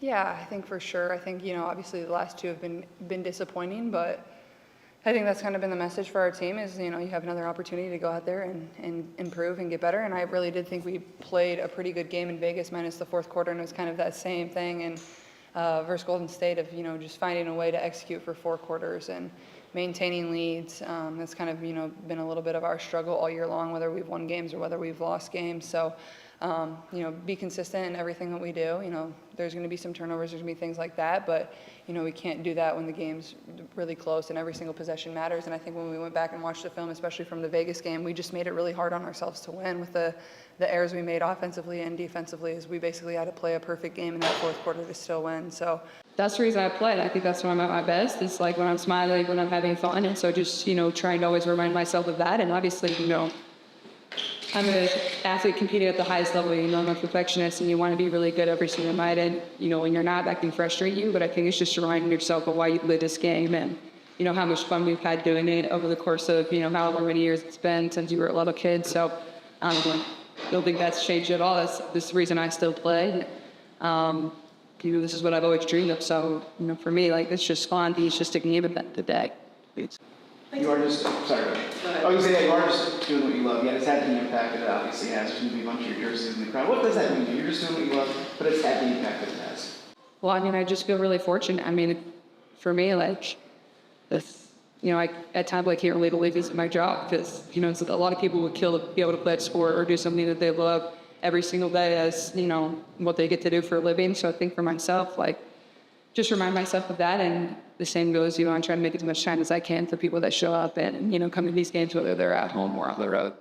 Yeah, I think for sure. I think, obviously the last two have been disappointing, but I think that's kind of been the message for our team is, you have another opportunity to go out there and improve and get better. And I really did think we played a pretty good game in Vegas minus the fourth quarter, and it was kind of that same thing and versus Golden State of, just finding a way to execute for 4 quarters and maintaining leads. That's kind of, been a little bit of our struggle all year long, whether we've won games or whether we've lost games. So, be consistent in everything that we do. There's going to be some turnovers, there's going to be things like that, but, we can't do that when the game's really close and every single possession matters. And I think when we went back and watched the film, especially from the Vegas game, we just made it really hard on ourselves to win with the errors we made offensively and defensively, as we basically had to play a perfect game in that fourth quarter to still win. So that's the reason I play. I think that's when I'm at my best. It's like when I'm smiling, when I'm having fun. And so just, trying to always remind myself of that. And obviously, I'm an athlete competing at the highest level. I'm a perfectionist, and you want to be really good every single night. And, when you're not, that can frustrate you. But I think it's just reminding yourself of why you played this game and, how much fun we've had doing it over the course of, however many years it's been since you were a little kid. So I don't think that's changed at all. That's the reason I still play. This is what I've always dreamed of. So, for me, it's just fun. It's just a game event today. You are just, sorry. I was going to say, you are just doing what you love. Yeah, it's had the impact that it obviously has. There's going to be a bunch of your jerseys in the crowd. What does that mean? You're just doing what you love, but it's had the impact that it has. Well, I just feel really fortunate. For me, this, at times I can't really believe this is my job because, a lot of people would kill to be able to play a sport or do something that they love every single day as, what they get to do for a living. So I think for myself, just remind myself of that. And the same goes, I try to make as much time as I can for people that show up and, come to these games, whether they're at home or on the road.